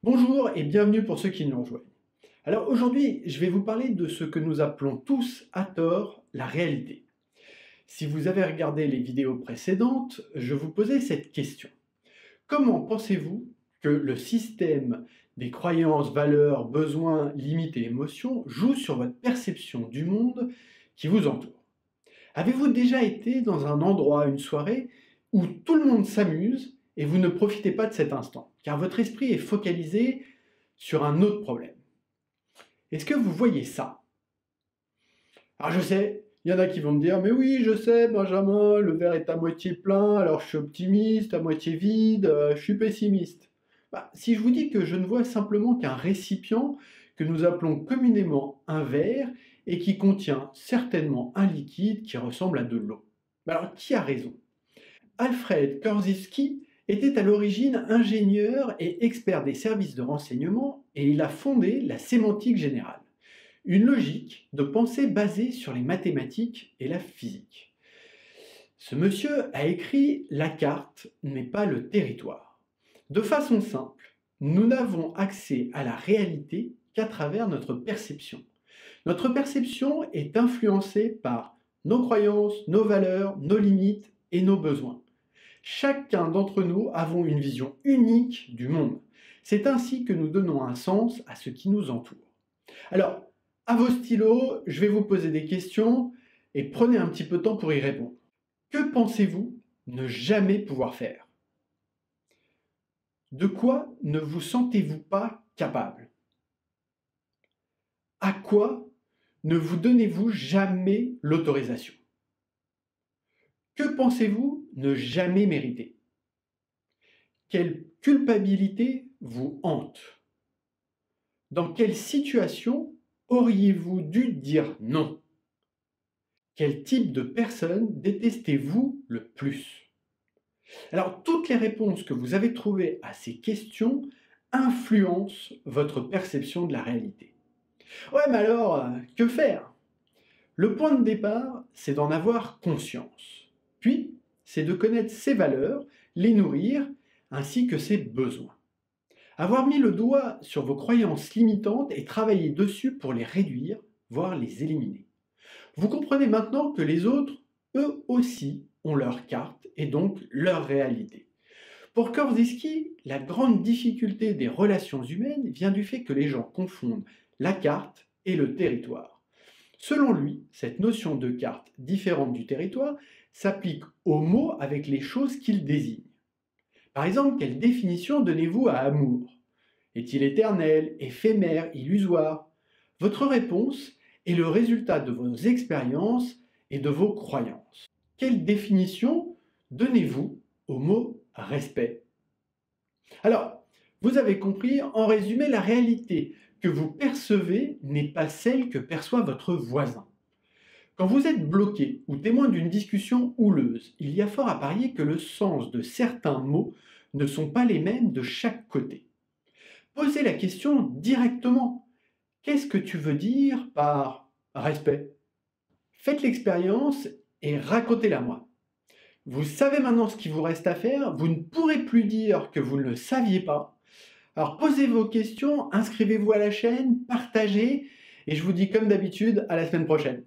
Bonjour et bienvenue pour ceux qui nous rejoignent. Alors aujourd'hui, je vais vous parler de ce que nous appelons tous à tort la réalité. Si vous avez regardé les vidéos précédentes, je vous posais cette question. Comment pensez-vous que le système des croyances, valeurs, besoins, limites et émotions joue sur votre perception du monde qui vous entoure? Avez-vous déjà été dans un endroit, une soirée, où tout le monde s'amuse et vous ne profitez pas de cet instant, car votre esprit est focalisé sur un autre problème? Est-ce que vous voyez ça? Alors je sais, il y en a qui vont me dire, mais oui, je sais, Benjamin, le verre est à moitié plein, alors je suis optimiste, à moitié vide, je suis pessimiste. Si je vous dis que je ne vois simplement qu'un récipient que nous appelons communément un verre et qui contient certainement un liquide qui ressemble à de l'eau. Alors qui a raison? Alfred Korzybski était à l'origine ingénieur et expert des services de renseignement et il a fondé la sémantique générale, une logique de pensée basée sur les mathématiques et la physique. Ce monsieur a écrit « La carte n'est pas le territoire ». De façon simple, nous n'avons accès à la réalité qu'à travers notre perception. Notre perception est influencée par nos croyances, nos valeurs, nos limites et nos besoins. Chacun d'entre nous avons une vision unique du monde. C'est ainsi que nous donnons un sens à ce qui nous entoure. Alors, à vos stylos, je vais vous poser des questions et prenez un petit peu de temps pour y répondre. Que pensez-vous ne jamais pouvoir faire? De quoi ne vous sentez-vous pas capable? À quoi ne vous donnez-vous jamais l'autorisation? Que pensez-vous ne jamais mériter? Quelle culpabilité vous hante? Dans quelle situation auriez-vous dû dire non? Quel type de personne détestez-vous le plus? Alors, toutes les réponses que vous avez trouvées à ces questions influencent votre perception de la réalité. Ouais, mais alors, que faire? Le point de départ, c'est d'en avoir conscience. Puis, c'est de connaître ses valeurs, les nourrir, ainsi que ses besoins. Avoir mis le doigt sur vos croyances limitantes et travailler dessus pour les réduire, voire les éliminer. Vous comprenez maintenant que les autres, eux aussi, ont leur carte et donc leur réalité. Pour Korzybski, la grande difficulté des relations humaines vient du fait que les gens confondent la carte et le territoire. Selon lui, cette notion de carte différente du territoire s'applique aux mots avec les choses qu'ils désignent. Par exemple, quelle définition donnez-vous à amour? Est-il éternel, éphémère, illusoire? Votre réponse est le résultat de vos expériences et de vos croyances. Quelle définition donnez-vous au mot respect? Alors, vous avez compris, en résumé, la réalité que vous percevez n'est pas celle que perçoit votre voisin. Quand vous êtes bloqué ou témoin d'une discussion houleuse, il y a fort à parier que le sens de certains mots ne sont pas les mêmes de chaque côté. Posez la question directement. Qu'est-ce que tu veux dire par respect? Faites l'expérience et racontez-la moi. Vous savez maintenant ce qu'il vous reste à faire, vous ne pourrez plus dire que vous ne le saviez pas. Alors posez vos questions, inscrivez-vous à la chaîne, partagez, et je vous dis comme d'habitude à la semaine prochaine.